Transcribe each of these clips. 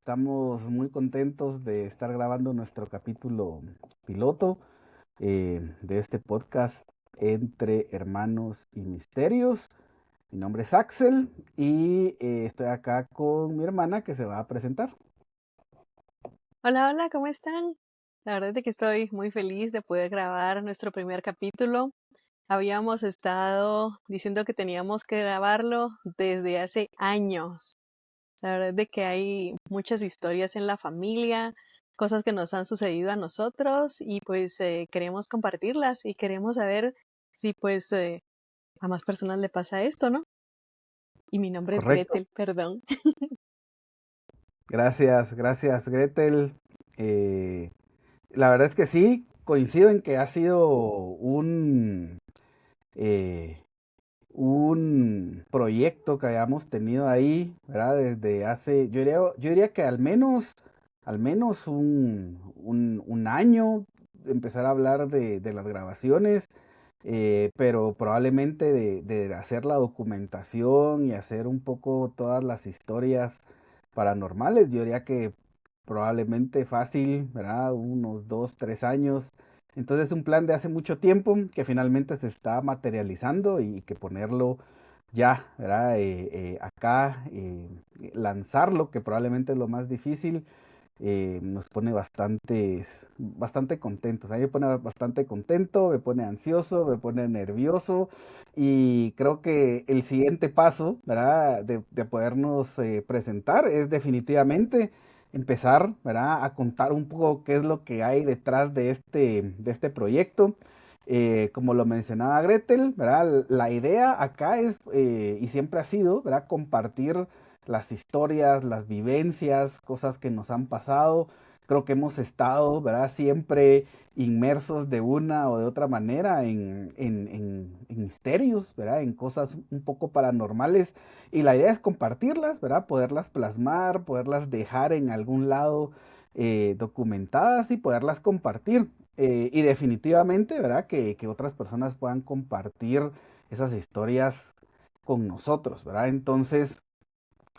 Estamos muy contentos de estar grabando nuestro capítulo piloto de este podcast Entre Hermanos y Misterios. Mi nombre es Axel y estoy acá con mi hermana que se va a presentar. Hola, hola, ¿cómo están? La verdad es de que estoy muy feliz de poder grabar nuestro primer capítulo. Habíamos estado diciendo que teníamos que grabarlo desde hace años. La verdad es de que hay muchas historias en la familia, cosas que nos han sucedido a nosotros y pues queremos compartirlas y queremos saber si pues a más personas le pasa esto, ¿no? Y mi nombre es Correcto. Gretel, perdón. Gracias Gretel. Eh, la verdad es que sí, coincido en que ha sido eh, un proyecto que hayamos tenido ahí, ¿verdad? Desde hace, yo diría que al menos un año empezar a hablar de las grabaciones, pero probablemente de hacer la documentación y hacer un poco todas las historias paranormales, yo diría que probablemente fácil, ¿verdad? Unos 2, 3 años. Entonces, un plan de hace mucho tiempo que finalmente se está materializando y que ponerlo ya, ¿verdad? Acá, lanzarlo, que probablemente es lo más difícil, nos pone bastante contentos. A mí me pone bastante contento, me pone ansioso, me pone nervioso y creo que el siguiente paso, ¿verdad? De podernos presentar es definitivamente empezar, ¿verdad? A contar un poco qué es lo que hay detrás de este proyecto. Como lo mencionaba Gretel, ¿verdad? La idea acá es, y siempre ha sido, ¿verdad? Compartir las historias, las vivencias, cosas que nos han pasado. Creo que hemos estado, ¿verdad? Siempre inmersos de una o de otra manera en misterios, ¿verdad? En cosas un poco paranormales. Y la idea es compartirlas, ¿verdad? Poderlas plasmar, poderlas dejar en algún lado documentadas y poderlas compartir. Y definitivamente, ¿verdad? Que otras personas puedan compartir esas historias con nosotros, ¿verdad? Entonces,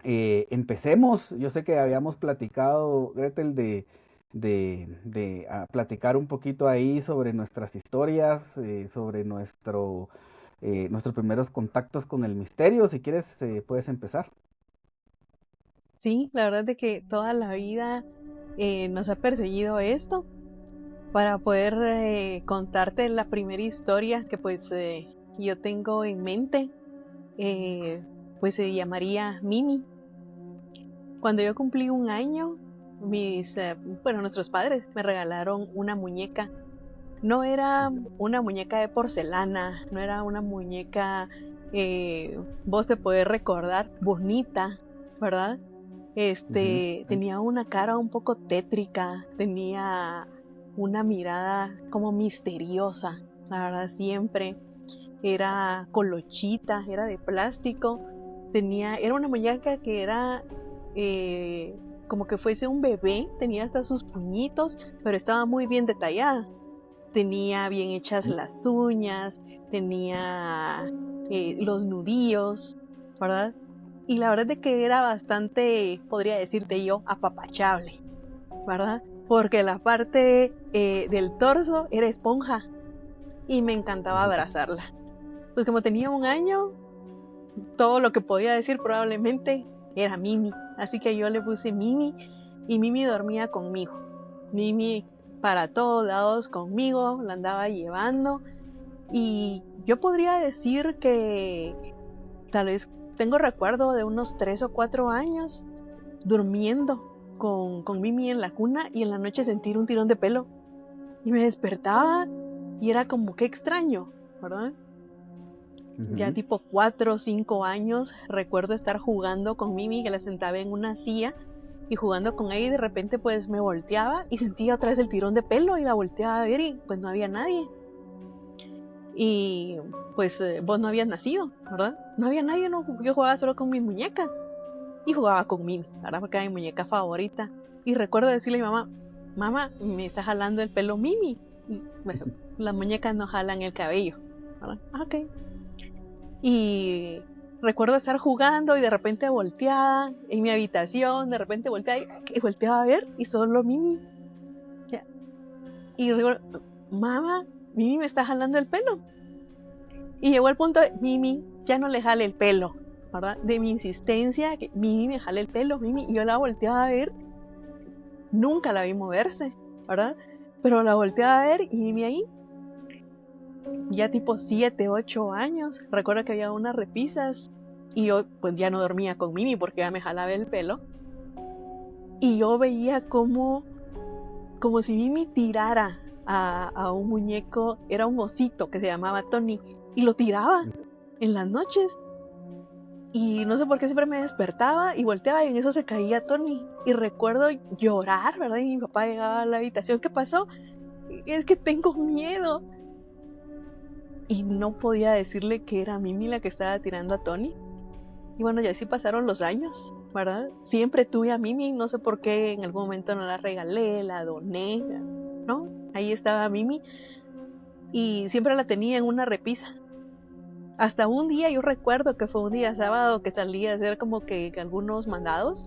empecemos. Yo sé que habíamos platicado, Gretel, de platicar un poquito ahí sobre nuestras historias, sobre nuestros primeros contactos con el misterio. Si quieres, puedes empezar. Sí, la verdad es de que toda la vida nos ha perseguido esto para poder contarte la primera historia que pues yo tengo en mente, pues se llamaría Mimi. Cuando yo cumplí un año, nuestros padres me regalaron una muñeca. No era una muñeca de porcelana, no era una muñeca, vos te podés recordar, bonita, ¿verdad? Ujú, sí. Tenía una cara un poco tétrica, tenía una mirada como misteriosa, la verdad siempre. Era colochita, era de plástico, era una muñeca que era como que fuese un bebé, tenía hasta sus puñitos, pero estaba muy bien detallada. Tenía bien hechas Ujú. las uñas, tenía los nudillos, ¿verdad? Y la verdad es de que era bastante, podría decirte yo, apapachable, ¿verdad? Porque la parte del torso era esponja y me encantaba Ujú. abrazarla. Pues como tenía un año, todo lo que podía decir probablemente era Mimi. Así que yo le puse Mimi y Mimi dormía conmigo. Mimi para todos lados conmigo, la andaba llevando y yo podría decir que tal vez tengo recuerdo de unos 3 o 4 años durmiendo con Mimi en la cuna y en la noche sentir un tirón de pelo y me despertaba y era como que extraño, ¿verdad? Ya Ujú. tipo 4 o 5 años recuerdo estar jugando con Mimi, que la sentaba en una silla y jugando con ella y de repente pues me volteaba y sentía otra vez el tirón de pelo y la volteaba a ver y pues no había nadie. Y pues vos no habías nacido, ¿verdad? No había nadie, no, yo jugaba solo con mis muñecas y jugaba con Mimi, ¿verdad? Porque era mi muñeca favorita. Y recuerdo decirle a mi mamá, mamá, me está jalando el pelo Mimi. Y, bueno, las muñecas no jalan el cabello, ¿verdad? Ah, ok. Y Recuerdo estar jugando y de repente volteada en mi habitación, de repente volteaba y volteaba a ver y solo Mimi. Y recuerdo, mamá, Mimi me está jalando el pelo. Y llegó al punto de, Mimi, ya no le jale el pelo, ¿verdad? De mi insistencia, que Mimi me jale el pelo, Mimi. Y yo la volteaba a ver, nunca la vi moverse, ¿verdad? Pero la volteaba a ver y Mimi ahí, ya tipo 7, 8 años. Recuerdo que había unas repisas y yo pues ya no dormía con Mimi porque ya me jalaba el pelo. Y yo veía como si Mimi tirara a un muñeco, era un osito que se llamaba Tony, y lo tiraba en las noches. Y no sé por qué siempre me despertaba y volteaba y en eso se caía Tony. Y recuerdo llorar, ¿verdad? Y mi papá llegaba a la habitación, ¿qué pasó? Es que tengo miedo. Y no podía decirle que era Mimi la que estaba tirando a Tony. Y bueno, ya así pasaron los años, ¿verdad? Siempre tuve a Mimi, no sé por qué en algún momento no la regalé, la doné, ¿no? Ahí estaba Mimi y siempre la tenía en una repisa. Hasta un día, yo recuerdo que fue un día sábado que salí a hacer como que algunos mandados.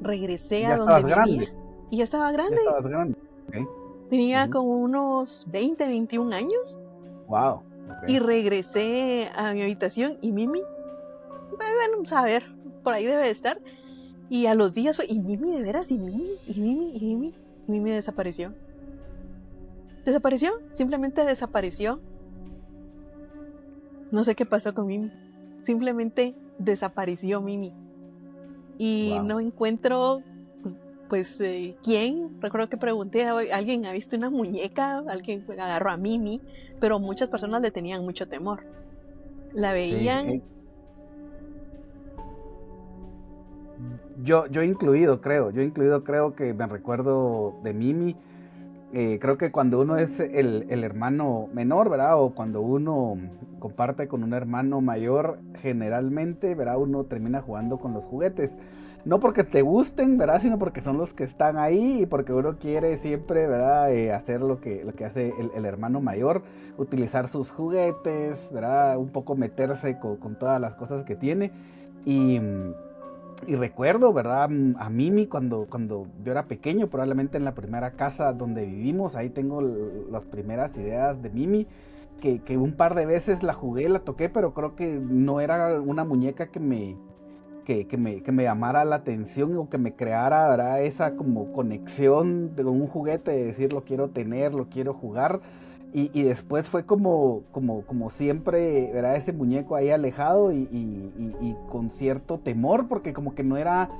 Regresé Ya a donde estabas vivía grande. y ya estaba Ya grande. estabas grande. Okay. Tenía como unos 20, 21 años. Wow. Y Okay. regresé a mi habitación y Mimi, bueno, a ver, por ahí debe de estar. Y a los días fue, y Mimi de veras, y Mimi desapareció. Desapareció, simplemente desapareció. No sé qué pasó con Mimi. Simplemente desapareció Mimi. Y Wow. no encuentro, pues, quién. Recuerdo que pregunté, ¿alguien ha visto una muñeca? Alguien agarró a Mimi, pero muchas personas le tenían mucho temor. La Sí. veían. Yo incluido, creo. Yo incluido, creo que me recuerdo de Mimi. Creo que cuando uno es el hermano menor, ¿verdad? O cuando uno comparte con un hermano mayor, generalmente, ¿verdad? Uno termina jugando con los juguetes. No porque te gusten, ¿verdad? Sino porque son los que están ahí y porque uno quiere siempre, ¿verdad? Hacer lo que hace el hermano mayor, utilizar sus juguetes, ¿verdad? Un poco meterse con todas las cosas que tiene. Y, y recuerdo, ¿verdad? A Mimi cuando yo era pequeño, probablemente en la primera casa donde vivimos, ahí tengo las primeras ideas de Mimi, que un par de veces la jugué, la toqué, pero creo que no era una muñeca que me llamara la atención o que me creara, ¿verdad? Esa como conexión de un juguete, de decir lo quiero tener, lo quiero jugar. Y después fue como siempre, ¿verdad? Ese muñeco ahí alejado y con cierto temor, porque como que no era,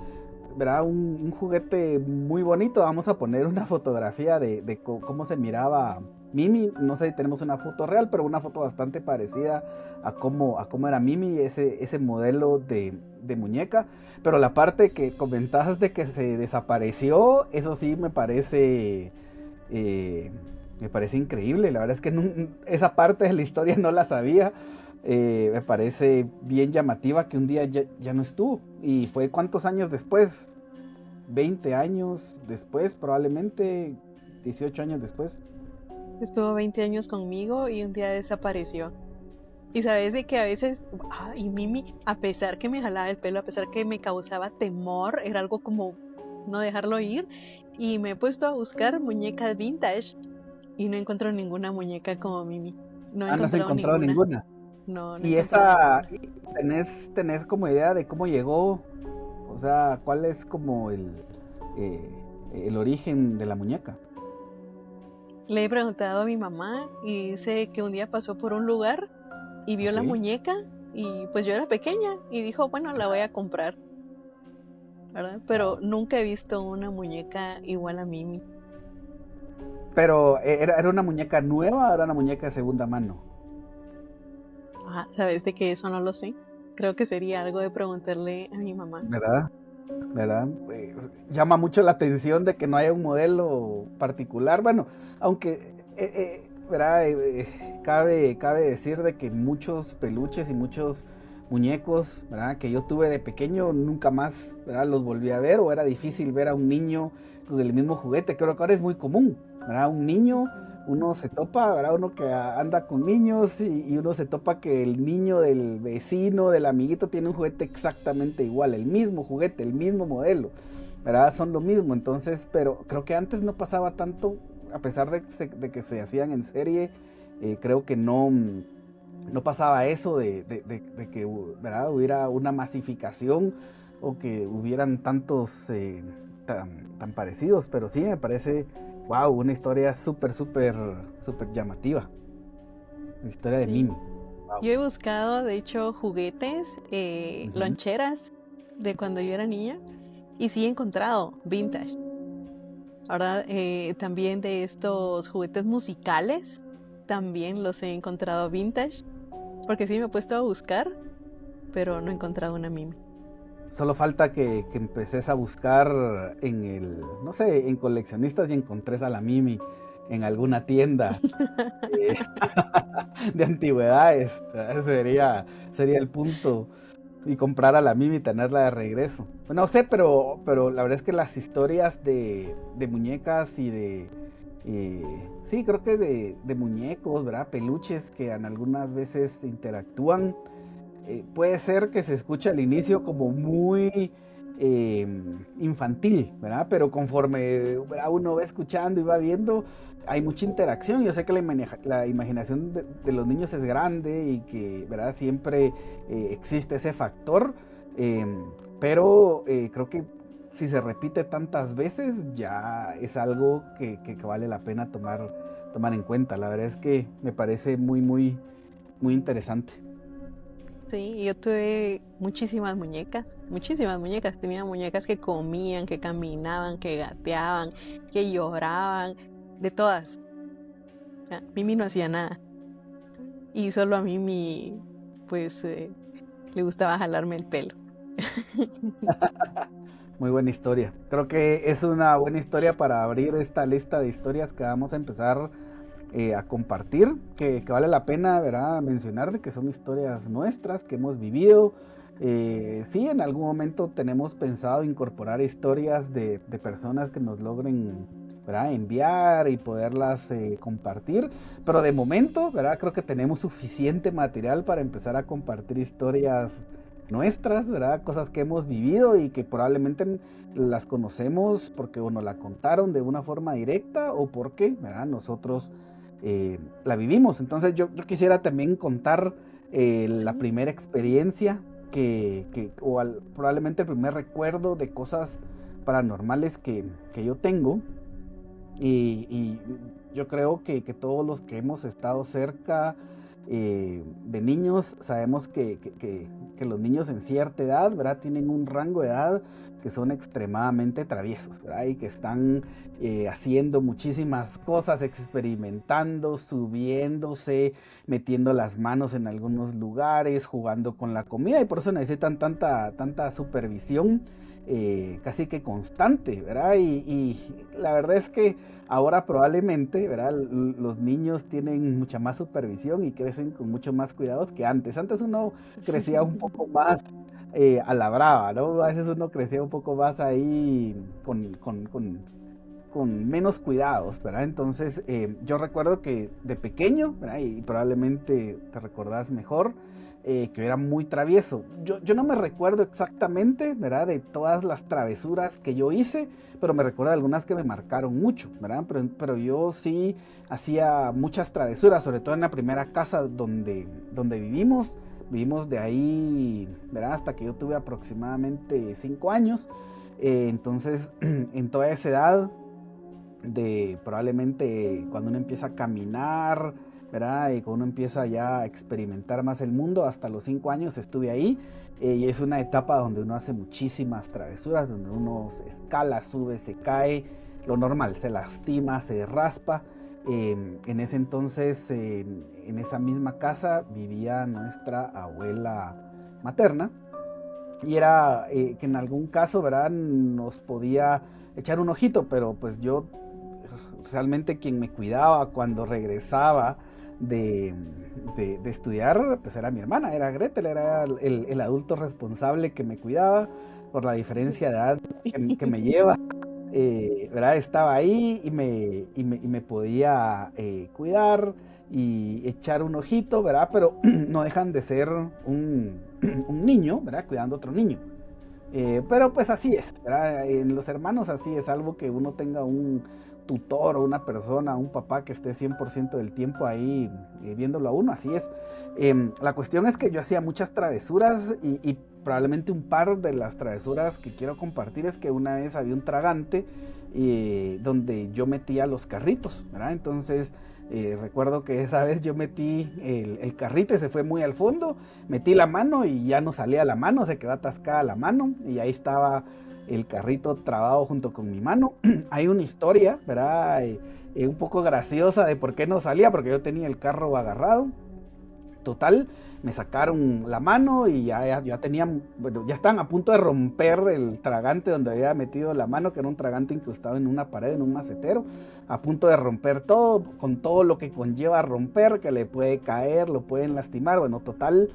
¿verdad? Un juguete muy bonito. Vamos a poner una fotografía de cómo se miraba Mimi. No sé si tenemos una foto real, pero una foto bastante parecida a cómo era Mimi, ese modelo de muñeca. Pero la parte que comentabas de que se desapareció, eso sí eh, me parece increíble. La verdad es que esa parte de la historia no la sabía. Me parece bien llamativa que un día ya no estuvo. ¿Y fue cuántos años después? 20 años después, probablemente 18 años después. Estuvo 20 años conmigo y un día desapareció. Y sabes de que a veces, y Mimi, a pesar que me jalaba el pelo, a pesar que me causaba temor, era algo como no dejarlo ir. Y me he puesto a buscar muñecas vintage y no encuentro ninguna muñeca como Mimi. No he Ah, no has encontrado encontrado ninguna. ninguna. No he Y encontrado esa, ninguna. tenés como idea de cómo llegó, o sea, cuál es como eh, el origen de la muñeca. Le he preguntado a mi mamá y dice que un día pasó por un lugar y vio Ok. la muñeca y pues yo era pequeña y dijo, bueno, la voy a comprar, ¿verdad? Pero Wow. nunca he visto una muñeca igual a Mimi. Pero era una muñeca nueva o era una muñeca de segunda mano, ¿Sabes de que eso no lo sé? Creo que sería algo de preguntarle a mi mamá. ¿verdad? ¿Verdad? Llama mucho la atención de que no haya un modelo particular. Bueno, aunque, ¿verdad? Cabe decir de que muchos peluches y muchos muñecos, ¿verdad? Que yo tuve de pequeño, nunca más, ¿verdad? Los volví a ver o era difícil ver a un niño con el mismo juguete. Creo que ahora es muy común, ¿verdad? Un niño uno se topa, ¿verdad? Uno que anda con niños y uno se topa que el niño del vecino, del amiguito, tiene un juguete exactamente igual, el mismo juguete, el mismo modelo, ¿verdad? Son lo mismo, entonces, pero creo que antes no pasaba tanto, a pesar de que se hacían en serie, creo que no pasaba eso de que, ¿verdad? Hubiera una masificación o que hubieran tantos tan parecidos, pero sí me parece, wow, una historia súper llamativa, la historia de Sí. Mimi. Wow. Yo he buscado, de hecho, juguetes, Ujú. loncheras de cuando yo era niña y sí he encontrado vintage. Ahora, también de estos juguetes musicales, también los he encontrado vintage, porque sí me he puesto a buscar, pero no he encontrado una Mimi. Solo falta que empeces a buscar no sé, en coleccionistas y encontres a la Mimi en alguna tienda eh, de antigüedades. O sea, sería el punto. Y comprar a la Mimi y tenerla de regreso. No sé, pero la verdad es que las historias de muñecas y sí, creo que de muñecos, ¿verdad? Peluches que en algunas veces interactúan. Puede ser que se escuche al inicio como muy eh, infantil, ¿verdad? Pero conforme, ¿verdad? Uno va escuchando y va viendo, hay mucha interacción. Yo sé que la imaginación de los niños es grande y que, ¿verdad? Siempre existe ese factor, eh, pero creo que si se repite tantas veces ya es algo que vale la pena tomar en cuenta. La verdad es que me parece muy interesante. Sí, yo tuve muchísimas muñecas, muchísimas muñecas. Tenía muñecas que comían, que caminaban, que gateaban, que lloraban, de todas. Mimi no hacía nada. Y solo a Mimi, pues, le gustaba jalarme el pelo. Muy buena historia. Creo que es una buena historia para abrir esta lista de historias que vamos a empezar a compartir, que vale la pena, ¿verdad? Mencionar de que son historias nuestras, que hemos vivido. Sí, en algún momento tenemos pensado incorporar historias de personas que nos logren, ¿verdad? Enviar y poderlas compartir, pero de momento, ¿verdad? Creo que tenemos suficiente material para empezar a compartir historias nuestras, ¿verdad? Cosas que hemos vivido y que probablemente las conocemos porque o nos la contaron de una forma directa o porque, ¿verdad? Nosotros la vivimos. Entonces yo quisiera también contar la Sí. primera experiencia probablemente el primer recuerdo de cosas paranormales que yo tengo. Y yo creo que todos los que hemos estado cerca de niños sabemos que los niños en cierta edad, ¿verdad? Tienen un rango de edad que son extremadamente traviesos, ¿verdad? Y que están haciendo muchísimas cosas, experimentando, subiéndose, metiendo las manos en algunos lugares, jugando con la comida y por eso necesitan tanta supervisión casi que constante, ¿verdad? Y la verdad es que ahora probablemente, ¿verdad? Los niños tienen mucha más supervisión y crecen con mucho más cuidados que antes. Antes uno crecía un poco más a la brava, ¿no? A veces uno crecía un poco más ahí con menos cuidados, ¿verdad? Entonces yo recuerdo que de pequeño, ¿verdad? Y probablemente te recordás mejor, que era muy travieso. Yo no me recuerdo exactamente, ¿verdad? De todas las travesuras que yo hice, pero me recuerdo de algunas que me marcaron mucho, ¿verdad? Pero yo sí hacía muchas travesuras, sobre todo en la primera casa donde vivimos. Vivimos de ahí, ¿verdad? Hasta que yo tuve aproximadamente 5 años. Entonces, en toda esa edad, de probablemente cuando uno empieza a caminar, ¿verdad? Y cuando uno empieza ya a experimentar más el mundo, hasta los 5 años estuve ahí. Y es una etapa donde uno hace muchísimas travesuras, donde uno se escala, sube, se cae, lo normal, se lastima, se raspa. En ese entonces, en esa misma casa, vivía nuestra abuela materna. Y era que en algún caso, ¿verdad? Nos podía echar un ojito, pero pues yo realmente quien me cuidaba cuando regresaba de, de estudiar, pues era mi hermana, era Gretel, era el adulto responsable que me cuidaba por la diferencia de edad que me lleva. ¿verdad? Estaba ahí y me podía cuidar y echar un ojito, ¿verdad? Pero no dejan de ser un niño, ¿verdad? Cuidando a otro niño. Pero pues así es, ¿verdad? En los hermanos así es, algo que uno tenga un tutor o una persona, un papá que esté 100% del tiempo ahí viéndolo a uno, así es. La cuestión es que yo hacía muchas travesuras y probablemente un par de las travesuras que quiero compartir es que una vez había un tragante donde yo metía los carritos, ¿verdad? Entonces recuerdo que esa vez yo metí el carrito y se fue muy al fondo, metí la mano y ya no salía la mano, se quedó atascada la mano y ahí estaba el carrito trabado junto con mi mano. Hay una historia, ¿verdad? Un poco graciosa de por qué no salía, porque yo tenía el carro agarrado. Total, me sacaron la mano y ya tenían, bueno, ya estaban a punto de romper el tragante donde había metido la mano, que era un tragante incrustado en una pared, en un macetero, a punto de romper todo, con todo lo que conlleva romper, que le puede caer, lo pueden lastimar. Bueno, total,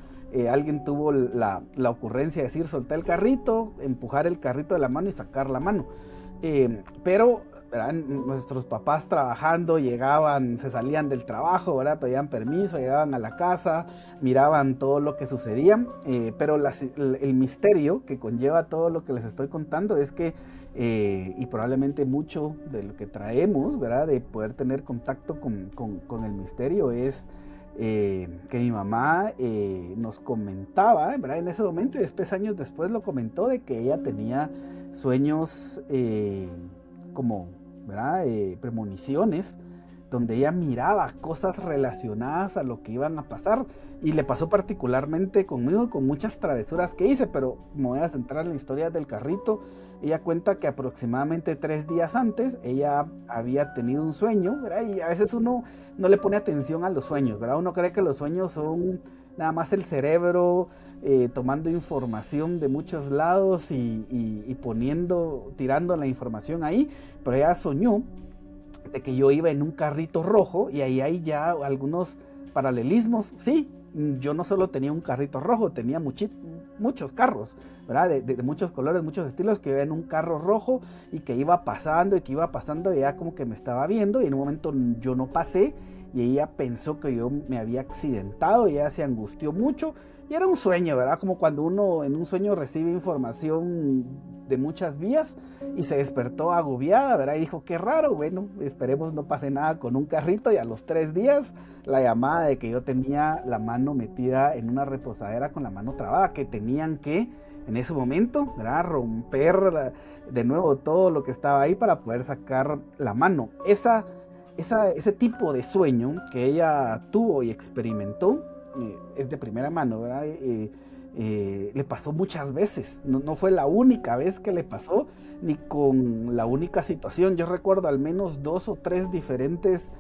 alguien tuvo la ocurrencia de decir, solté el carrito, empujar el carrito de la mano y sacar la mano. Pero ¿verdad? Nuestros papás trabajando, llegaban, se salían del trabajo, ¿verdad? Pedían permiso, llegaban a la casa, miraban todo lo que sucedía, pero el misterio que conlleva todo lo que les estoy contando es que, y probablemente mucho de lo que traemos, ¿verdad? De poder tener contacto con el misterio es que mi mamá nos comentaba, ¿verdad? En ese momento y después años después lo comentó de que ella tenía sueños como, ¿verdad? Premoniciones, donde ella miraba cosas relacionadas a lo que iban a pasar y le pasó particularmente conmigo con muchas travesuras que hice, pero me voy a centrar en la historia del carrito. Ella cuenta que aproximadamente 3 días antes ella había tenido un sueño, ¿verdad? Y a veces uno no le pone atención a los sueños, ¿verdad? Uno cree que los sueños son nada más el cerebro tomando información de muchos lados y tirando la información ahí, pero ella soñó de que yo iba en un carrito rojo y ahí hay ya algunos paralelismos. Sí, yo no solo tenía un carrito rojo, tenía muchos carros, ¿verdad? De muchos colores, muchos estilos, que iba en un carro rojo y que iba pasando y que iba pasando y ella como que me estaba viendo y en un momento yo no pasé y ella pensó que yo me había accidentado y ella se angustió mucho y era un sueño, ¿verdad? Como cuando uno en un sueño recibe información de muchas vías y se despertó agobiada, ¿verdad? Y dijo, qué raro, bueno, esperemos no pase nada con un carrito y a los 3 días la llamada de que yo tenía la mano metida en una reposadera con la mano trabada, que tenían que en ese momento, ¿verdad? Romper de nuevo todo lo que estaba ahí para poder sacar la mano. Ese tipo de sueño que ella tuvo y experimentó es de primera mano, ¿verdad? Le pasó muchas veces, no fue la única vez que le pasó, ni con la única situación. Yo recuerdo al menos 2 o 3 diferentes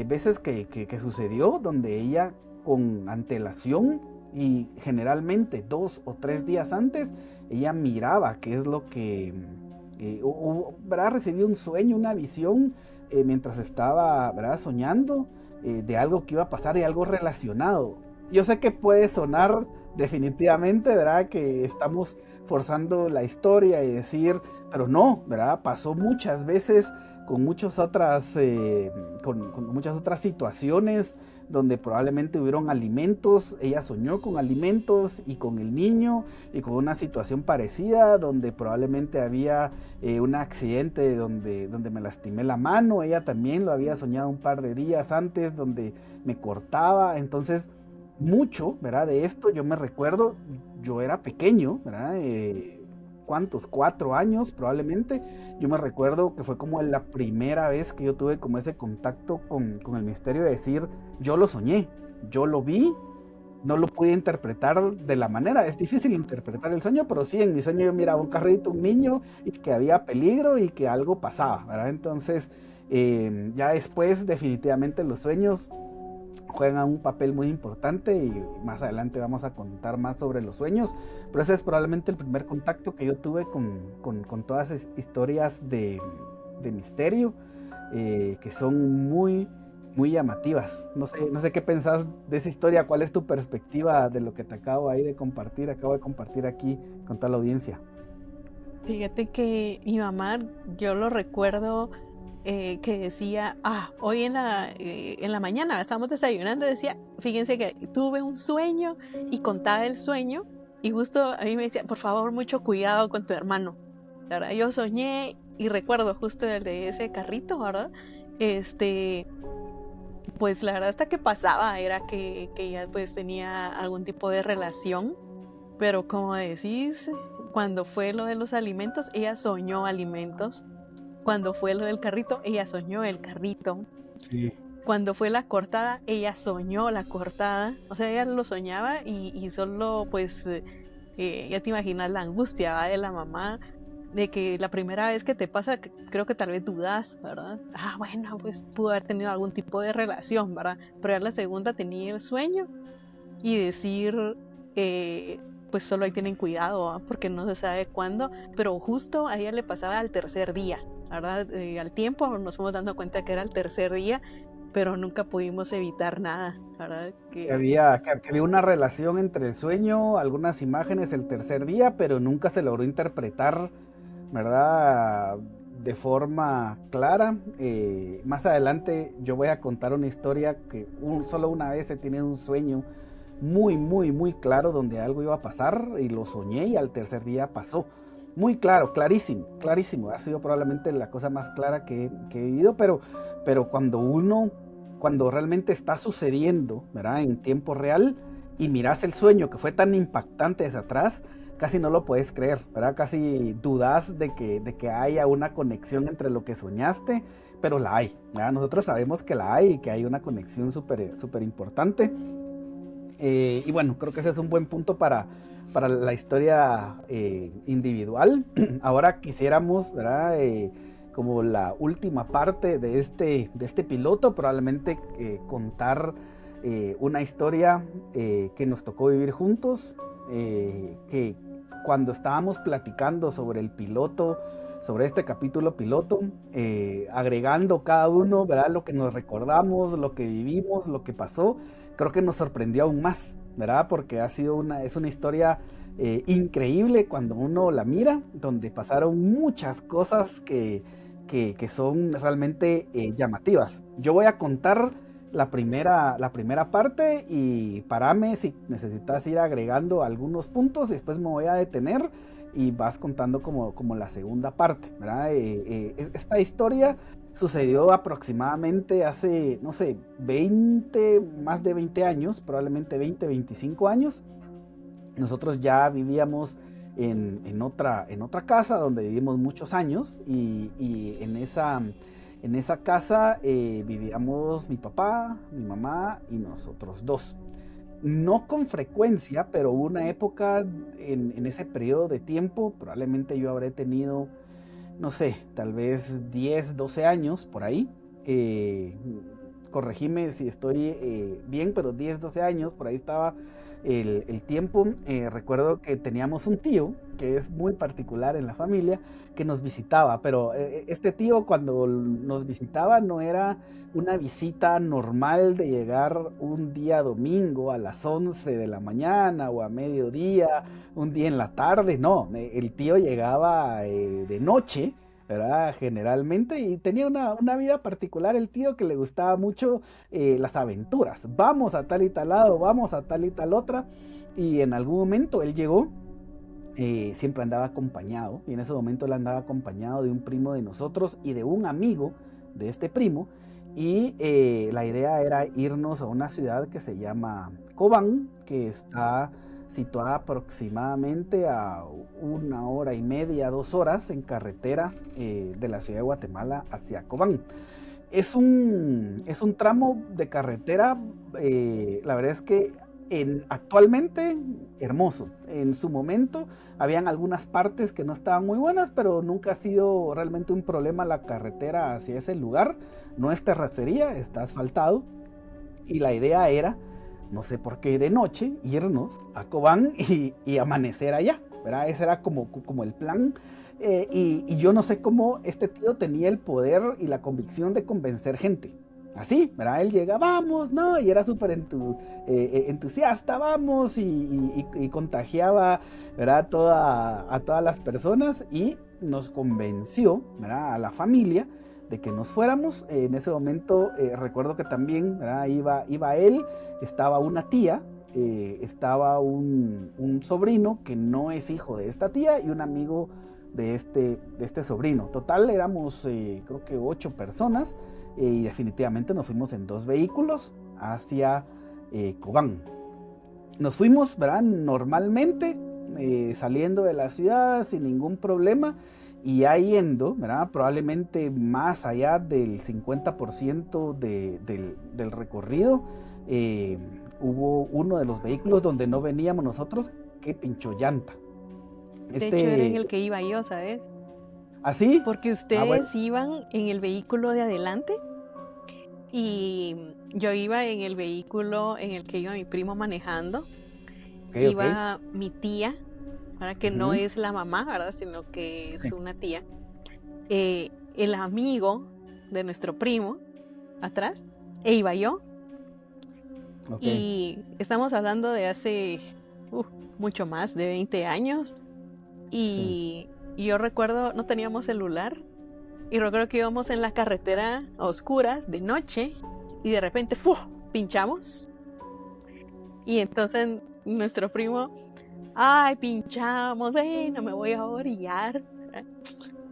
veces que sucedió, donde ella con antelación y generalmente 2 o 3 días antes, ella miraba qué es lo que, ¿verdad? Recibía un sueño, una visión mientras estaba, ¿verdad? Soñando de algo que iba a pasar y algo relacionado. Yo sé que puede sonar definitivamente, ¿verdad? Que estamos forzando la historia y decir, pero no, ¿verdad? Pasó muchas veces con con muchas otras situaciones donde probablemente hubieron alimentos, ella soñó con alimentos y con el niño y con una situación parecida donde probablemente había un accidente donde me lastimé la mano, ella también lo había soñado un par de días antes donde me cortaba, entonces mucho, ¿verdad? De esto yo me recuerdo, yo era pequeño, ¿verdad? ¿Cuántos? 4 años probablemente. Yo me recuerdo que fue como la primera vez que yo tuve como ese contacto con el misterio de decir, yo lo soñé, yo lo vi, no lo pude interpretar de la manera, es difícil interpretar el sueño, pero sí, en mi sueño yo miraba un carrito, un niño, y que había peligro y que algo pasaba, ¿verdad? Entonces, ya después definitivamente los sueños juegan un papel muy importante y más adelante vamos a contar más sobre los sueños, pero ese es probablemente el primer contacto que yo tuve con todas esas historias de misterio que son muy llamativas. No sé qué pensás de esa historia, cuál es tu perspectiva de lo que te acabo de compartir aquí con toda la audiencia. Fíjate que mi mamá, yo lo recuerdo que decía, hoy en la mañana estábamos desayunando, decía, fíjense que tuve un sueño y contaba el sueño y justo a mí me decía, por favor, mucho cuidado con tu hermano. La verdad, yo soñé y recuerdo justo el de ese carrito, ¿verdad? Este, pues la verdad hasta que pasaba era que ella pues tenía algún tipo de relación, pero como decís, cuando fue lo de los alimentos, ella soñó alimentos. Cuando fue lo del carrito, ella soñó el carrito. Sí. Cuando fue la cortada, ella soñó la cortada. O sea, ella lo soñaba y solo, pues, ya te imaginas la angustia, ¿va? De la mamá, de que la primera vez que te pasa, creo que tal vez dudas, ¿verdad? Bueno, pues pudo haber tenido algún tipo de relación, ¿verdad? Pero ya la segunda tenía el sueño y decir, eh, pues solo ahí tienen cuidado, ¿va? Porque no se sabe cuándo, pero justo a ella le pasaba al tercer día, ¿verdad? Al tiempo nos fuimos dando cuenta que era el tercer día, pero nunca pudimos evitar nada, ¿verdad? Que había una relación entre el sueño, algunas imágenes el tercer día, pero nunca se logró interpretar, ¿verdad? De forma clara. Más adelante yo voy a contar una historia que solo una vez he tenido un sueño muy, muy, muy claro donde algo iba a pasar y lo soñé y al tercer día pasó. Muy claro, clarísimo, clarísimo. Ha sido probablemente la cosa más clara que he vivido, pero cuando realmente está sucediendo, ¿verdad? En tiempo real y miras el sueño que fue tan impactante desde atrás, casi no lo puedes creer, ¿verdad? Casi dudas de que haya una conexión entre lo que soñaste, pero la hay, ¿verdad? Nosotros sabemos que la hay y que hay una conexión súper súper importante. Y bueno, creo que ese es un buen punto para la historia individual. Ahora quisiéramos, ¿verdad? Como la última parte de este piloto, probablemente contar una historia que nos tocó vivir juntos, que cuando estábamos platicando sobre el piloto, sobre este capítulo piloto, agregando cada uno, ¿verdad? Lo que nos recordamos, lo que vivimos, lo que pasó, creo que nos sorprendió aún más, ¿verdad? Porque es una historia increíble cuando uno la mira, donde pasaron muchas cosas que son realmente llamativas. Yo voy a contar la primera parte y parame si necesitas ir agregando algunos puntos y después me voy a detener y vas contando como la segunda parte, ¿verdad? Esta historia sucedió aproximadamente hace, no sé, más de 20 años, probablemente 20, 25 años. Nosotros ya vivíamos en otra casa donde vivimos muchos años y en esa casa vivíamos mi papá, mi mamá y nosotros dos. No con frecuencia, pero hubo una época en ese periodo de tiempo, probablemente yo habré tenido, no sé, tal vez 10, 12 años por ahí. Eh, Corregime si estoy bien, pero 10, 12 años, por ahí estaba el tiempo. Recuerdo que teníamos un tío que es muy particular en la familia que nos visitaba, pero este tío cuando nos visitaba no era una visita normal de llegar un día domingo a las 11 de la mañana o a mediodía, un día en la tarde, no, el tío llegaba de noche, ¿verdad? Generalmente, y tenía una vida particular el tío que le gustaba mucho las aventuras. Vamos a tal y tal lado, vamos a tal y tal otra, y en algún momento él llegó, siempre andaba acompañado, y en ese momento él andaba acompañado de un primo de nosotros y de un amigo de este primo, y la idea era irnos a una ciudad que se llama Cobán, que está situada aproximadamente a 1 hora y media, 2 horas en carretera de la ciudad de Guatemala hacia Cobán. Es un tramo de carretera, la verdad es que actualmente hermoso. En su momento habían algunas partes que no estaban muy buenas, pero nunca ha sido realmente un problema la carretera hacia ese lugar. No es terracería, está asfaltado. Y la idea era, no sé por qué, de noche irnos a Cobán y amanecer allá, ¿verdad? Ese era como el plan. Y yo no sé cómo este tío tenía el poder y la convicción de convencer gente. así, ¿verdad? Él llega, vamos, ¿no? Y era súper entusiasta, vamos, y contagiaba, ¿verdad? A todas las personas y nos convenció, ¿verdad? A la familia de que nos fuéramos. En ese momento recuerdo que también, ¿verdad? Iba él, estaba una tía, estaba un sobrino que no es hijo de esta tía y un amigo de este sobrino. Total, éramos creo que 8 personas y definitivamente nos fuimos en 2 vehículos hacia Cobán. Nos fuimos, ¿verdad? Normalmente, saliendo de la ciudad sin ningún problema y ya yendo, ¿verdad? Probablemente más allá del 50% del recorrido. Hubo uno de los vehículos donde no veníamos nosotros que pinchó llanta. De hecho, era en el que iba yo, ¿sabes? ¿Así? Porque ustedes iban en el vehículo de adelante y yo iba en el vehículo en el que iba mi primo manejando. Iba mi tía, ¿verdad? Que no es la mamá, ¿verdad? Sino que es una tía. El amigo de nuestro primo atrás, e iba yo. Y estamos hablando de hace mucho más de 20 años. Y yo recuerdo, no teníamos celular. Y recuerdo que íbamos en la carretera a oscuras de noche. Y de repente, pinchamos. Y entonces nuestro primo, ay, pinchamos, bueno, me voy a orillar.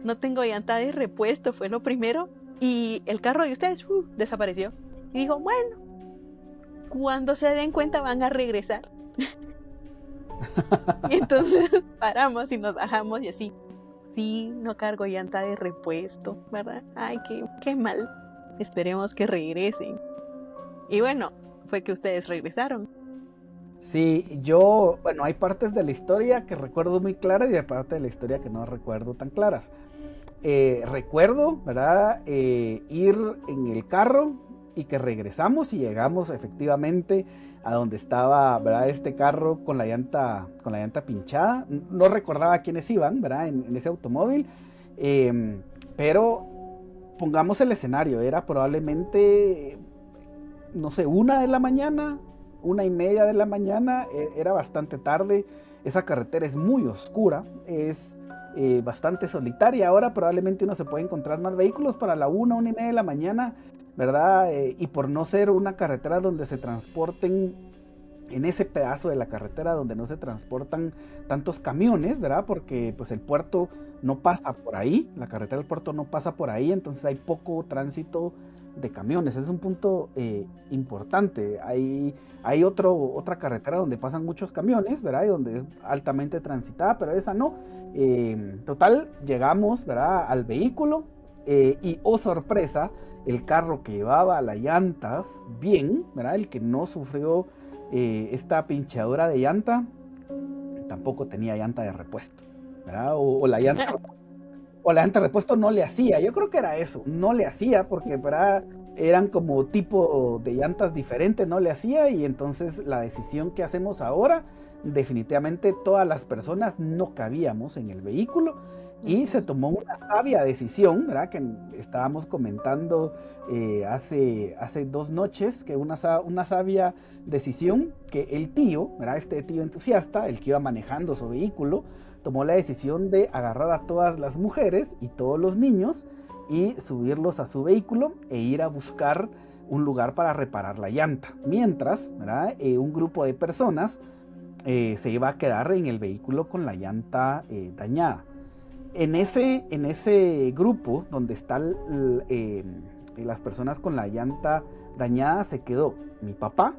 No tengo llanta de repuesto, fue lo primero. Y el carro de ustedes desapareció. Y dijo, bueno, cuando se den cuenta van a regresar. Y entonces paramos y nos bajamos y así, sí, no cargo llanta de repuesto, ¿verdad? Ay, qué mal. Esperemos que regresen. Y bueno, fue que ustedes regresaron. Sí, bueno, hay partes de la historia que recuerdo muy claras y hay partes de la historia que no recuerdo tan claras. Recuerdo, ¿verdad? Ir en el carro y que regresamos y llegamos efectivamente a donde estaba, ¿verdad? Este carro con la llanta pinchada. No recordaba quiénes iban, ¿verdad? En ese automóvil. Pero pongamos el escenario, era probablemente, no sé, 1 de la mañana, 1:30 de la mañana, era bastante tarde. Esa carretera es muy oscura, es bastante solitaria. Ahora probablemente uno se puede encontrar más vehículos para la 1:30 de la mañana, ¿verdad? Y por no ser una carretera donde se transporten, en ese pedazo de la carretera donde no se transportan tantos camiones, ¿verdad? Porque pues el puerto no pasa por ahí, la carretera del puerto no pasa por ahí, entonces hay poco tránsito de camiones. Es un punto importante. Hay otra carretera donde pasan muchos camiones, ¿verdad? Y donde es altamente transitada, pero esa no. Total, llegamos, ¿verdad? Al vehículo y, oh sorpresa, el carro que llevaba las llantas bien, ¿verdad? El que no sufrió esta pinchadura de llanta, tampoco tenía llanta de repuesto, ¿verdad? O la llanta de repuesto no le hacía. Yo creo que era eso, no le hacía porque, ¿verdad? Eran como tipo de llantas diferentes, no le hacía. Y entonces la decisión que hacemos ahora, definitivamente todas las personas no cabíamos en el vehículo y se tomó una sabia decisión, ¿verdad? Que estábamos comentando hace 2 noches, que una sabia decisión que el tío, ¿verdad? Este tío entusiasta, el que iba manejando su vehículo, tomó la decisión de agarrar a todas las mujeres y todos los niños y subirlos a su vehículo e ir a buscar un lugar para reparar la llanta. Mientras, ¿verdad? Un grupo de personas se iba a quedar en el vehículo con la llanta dañada. En ese grupo donde están las personas con la llanta dañada se quedó mi papá,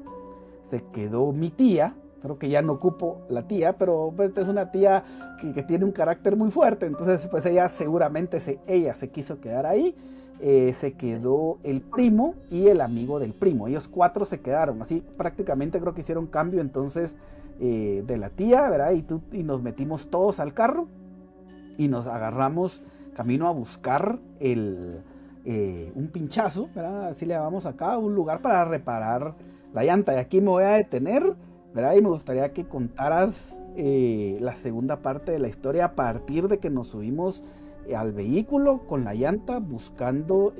se quedó mi tía. Creo que ya no ocupo la tía, pero pues, es una tía que tiene un carácter muy fuerte, entonces pues ella seguramente ella se quiso quedar ahí. Se quedó el primo y el amigo del primo. Ellos 4 se quedaron, así prácticamente creo que hicieron cambio entonces de la tía, ¿verdad? Y nos metimos todos al carro y nos agarramos camino a buscar un pinchazo, ¿verdad? Así le llamamos acá, un lugar para reparar la llanta. Y aquí me voy a detener, ¿verdad? Y me gustaría que contaras la segunda parte de la historia a partir de que nos subimos al vehículo con la llanta buscando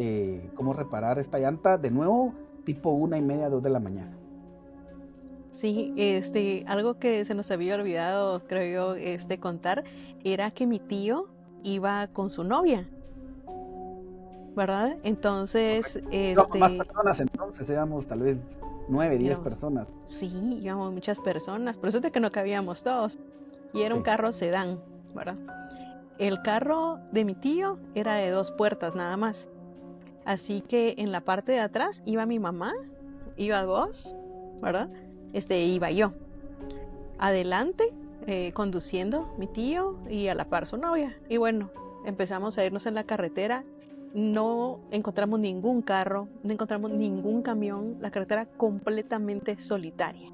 cómo reparar esta llanta de nuevo, tipo 1:30, 2 de la mañana. Sí, algo que se nos había olvidado, creo yo, contar, era que mi tío iba con su novia, ¿verdad? Entonces, Éramos más personas entonces, éramos tal vez 9, 10 éramos, personas. sí, íbamos muchas personas, por eso es de que no cabíamos todos. Y era un Sí. carro sedán, ¿verdad? El carro de mi tío era de 2 puertas nada más. Así que en la parte de atrás iba mi mamá, iba vos, ¿verdad? Iba yo. Adelante, conduciendo mi tío y a la par su novia. Y bueno, empezamos a irnos en la carretera. No encontramos ningún carro, no encontramos ningún camión, la carretera completamente solitaria.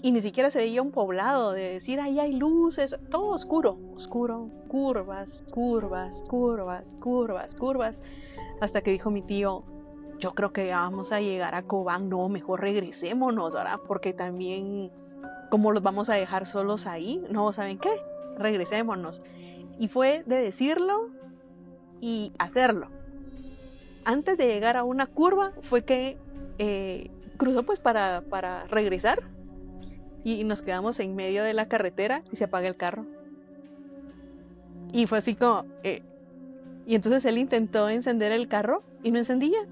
Y ni siquiera se veía un poblado de decir, ahí hay luces, todo oscuro, oscuro, curvas, curvas, curvas, curvas, curvas, hasta que dijo mi tío, yo creo que ya vamos a llegar a Cobán, no, mejor regresémonos, ¿verdad? Porque también, ¿cómo los vamos a dejar solos ahí? No, ¿saben qué? Regresémonos. Y fue de decirlo y hacerlo. Antes de llegar a una curva fue que cruzó pues para regresar y nos quedamos en medio de la carretera y se apaga el carro. Y fue así como... y entonces él intentó encender el carro y no encendía.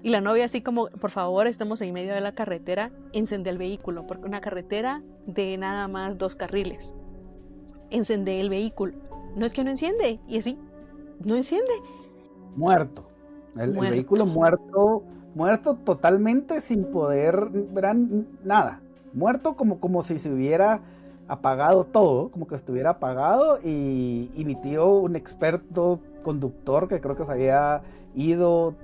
Y la novia así como, por favor, estamos en medio de la carretera, encendé el vehículo, porque una carretera de nada más 2 carriles. Encendé el vehículo. No es que no enciende, y así, no enciende. Muerto. El vehículo muerto totalmente sin poder ver nada. Muerto como si se hubiera apagado todo, como que estuviera apagado y mi tío, un experto conductor que creo que se había ido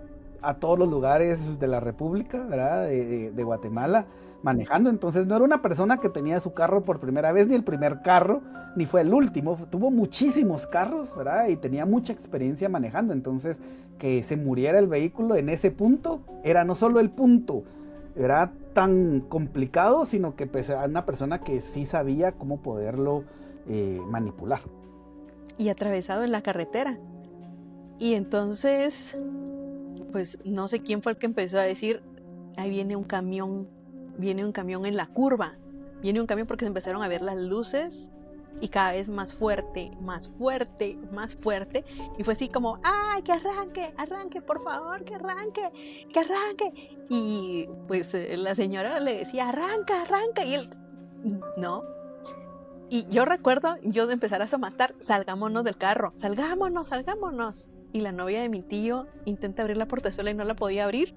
a todos los lugares de la República, ¿verdad? De Guatemala, manejando. Entonces no era una persona que tenía su carro por primera vez, ni el primer carro, ni fue el último. Tuvo muchísimos carros, ¿verdad? Y tenía mucha experiencia manejando. Entonces, que se muriera el vehículo en ese punto, era no solo el punto, era tan complicado, sino que pues, era una persona que sí sabía cómo poderlo manipular. Y atravesado en la carretera. Y entonces, pues no sé quién fue el que empezó a decir, ahí viene un camión en la curva, viene un camión, porque se empezaron a ver las luces y cada vez más fuerte, más fuerte, más fuerte, y fue así como, ¡ay, que arranque, arranque, por favor, que arranque, que arranque! Y pues la señora le decía, arranca, arranca, y él, no. Y yo recuerdo yo de empezar a somatar, salgámonos del carro, salgámonos, salgámonos. Y la novia de mi tío intenta abrir la portezuela y no la podía abrir.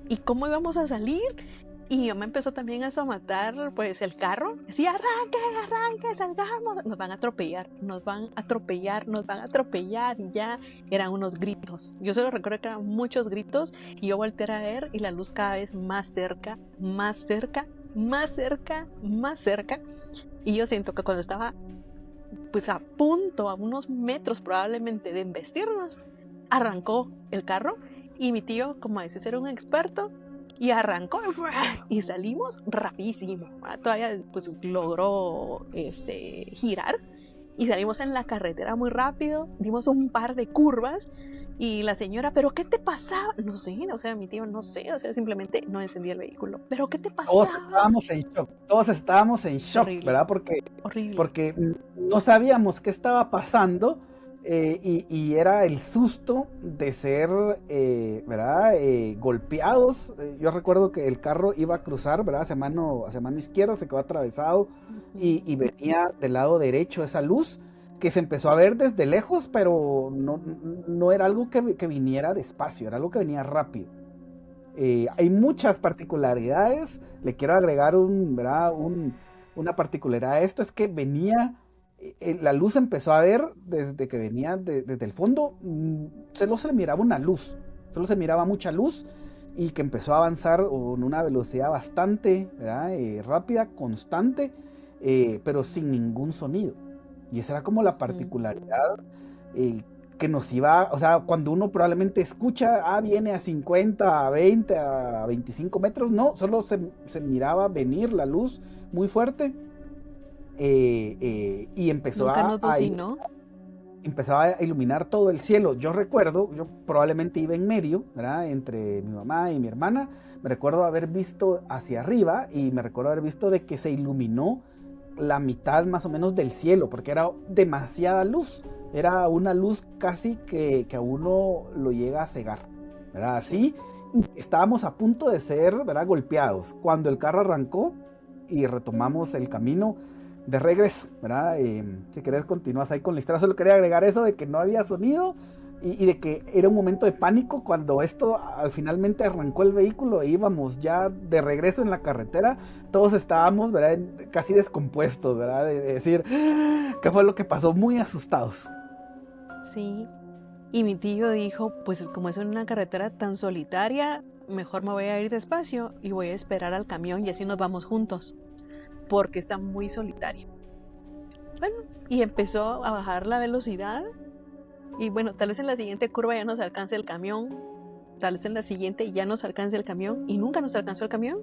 ¿Y cómo íbamos a salir? Y mi mamá empezó también a somatar pues el carro. Decía, arranque, arranque, salgamos. Nos van a atropellar, nos van a atropellar, nos van a atropellar. Y ya eran unos gritos. Yo solo recuerdo que eran muchos gritos. Y yo volteé a ver y la luz cada vez más cerca, más cerca, más cerca, más cerca. Y yo siento que cuando estaba pues a punto, a unos metros probablemente de embestirnos, arrancó el carro y mi tío, como dice ser un experto, y arrancó y salimos rapidísimo. Todavía pues logró girar y salimos en la carretera muy rápido, dimos un par de curvas y la señora, ¿pero qué te pasaba? No sé, o sea, mi tío no sé, o sea, simplemente no encendía el vehículo. ¿Pero qué te pasaba? Todos estábamos en shock, Horrible, ¿verdad? horrible. Porque no sabíamos qué estaba pasando y era el susto de ser, ¿verdad? Golpeados. Yo recuerdo que el carro iba a cruzar, ¿verdad? Hacia mano izquierda, se quedó atravesado y venía del lado derecho esa luz que se empezó a ver desde lejos, pero no era algo que viniera despacio, era algo que venía rápido. Hay muchas particularidades. Le quiero agregar ¿verdad? Una particularidad a esto, es que venía, la luz empezó a ver desde que venía desde el fondo, solo se miraba una luz, solo se miraba mucha luz y que empezó a avanzar con una velocidad bastante, ¿verdad? Rápida, constante, pero sin ningún sonido. Y esa era como la particularidad que nos iba, o sea, cuando uno probablemente escucha, viene a 50, a 20, a 25 metros, no, solo se miraba venir la luz muy fuerte y empezó Nunca nos bocinó. empezaba a iluminar todo el cielo. Yo recuerdo, yo probablemente iba en medio, ¿verdad? Entre mi mamá y mi hermana. Me recuerdo haber visto hacia arriba y me recuerdo haber visto de que se iluminó la mitad más o menos del cielo, porque era demasiada luz. Era una luz casi que a uno lo llega a cegar, ¿verdad? Así estábamos a punto de ser, ¿verdad?, golpeados cuando el carro arrancó y retomamos el camino de regreso, ¿verdad? Si querés continúas ahí con la historia, solo quería agregar eso de que no había sonido y de que era un momento de pánico cuando esto al finalmente arrancó el vehículo e íbamos ya de regreso en la carretera, todos estábamos, ¿verdad?, casi descompuestos, ¿verdad? De decir, ¿qué fue lo que pasó? Muy asustados. Sí. Y mi tío dijo, pues como es una carretera tan solitaria, mejor me voy a ir despacio y voy a esperar al camión y así nos vamos juntos, porque está muy solitario. Bueno, y empezó a bajar la velocidad y bueno, tal vez en la siguiente curva ya nos alcance el camión, tal vez en la siguiente ya nos alcance el camión y nunca nos alcanzó el camión.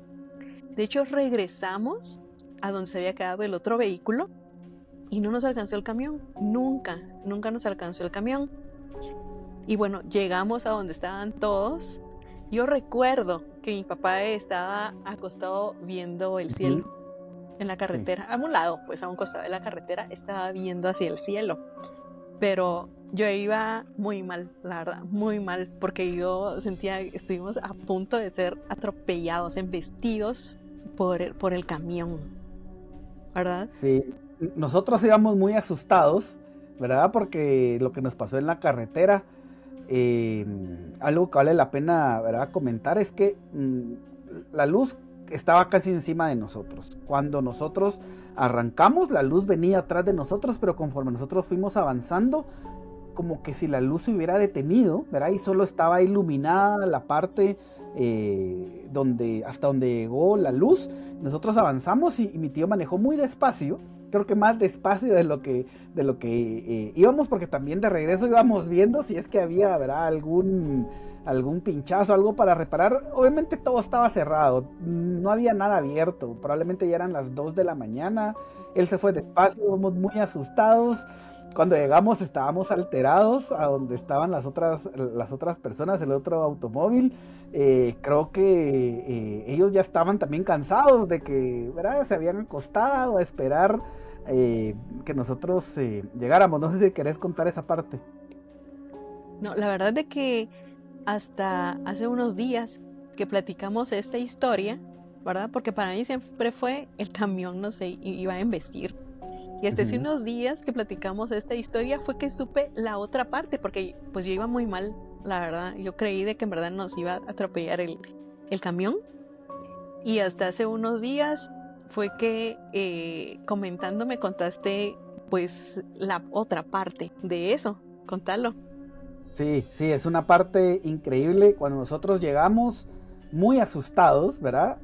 De hecho, regresamos a donde se había quedado el otro vehículo y no nos alcanzó el camión, nunca nos alcanzó el camión. Y bueno, llegamos a donde estaban todos. Yo recuerdo que mi papá estaba acostado viendo el cielo en la carretera. Sí. A un lado, pues a un costado de la carretera, estaba viendo hacia el cielo. Pero yo iba muy mal, la verdad, muy mal, porque yo sentía que estuvimos a punto de ser atropellados, embestidos por el camión, ¿verdad? Sí, nosotros íbamos muy asustados, ¿verdad? Porque lo que nos pasó en la carretera, algo que vale la pena, ¿verdad?, comentar es que la luz estaba casi encima de nosotros. Cuando nosotros arrancamos, la luz venía atrás de nosotros, pero conforme nosotros fuimos avanzando, como que si la luz se hubiera detenido, ¿verdad? Y solo estaba iluminada la parte hasta donde llegó la luz. Nosotros avanzamos y mi tío manejó muy despacio, creo que más despacio de lo que íbamos, porque también de regreso íbamos viendo si es que había, ¿verdad?, algún pinchazo, algo para reparar. Obviamente todo estaba cerrado, no había nada abierto, probablemente ya eran las 2 de la mañana. Él se fue despacio, íbamos muy asustados. Cuando llegamos estábamos alterados a donde estaban las otras personas, el otro automóvil. Creo que ellos ya estaban también cansados de que, ¿verdad?, se habían acostado a esperar que nosotros llegáramos. No sé si querés contar esa parte. No, la verdad de que hasta hace unos días que platicamos esta historia, ¿verdad? Porque para mí siempre fue el camión, no sé, iba a embestir. Y hasta hace unos días que platicamos esta historia fue que supe la otra parte, porque pues yo iba muy mal, la verdad. Yo creí de que en verdad nos iba a atropellar el camión. Y hasta hace unos días fue que comentando me contaste pues la otra parte de eso. Contalo. Sí, es una parte increíble. Cuando nosotros llegamos muy asustados, ¿verdad?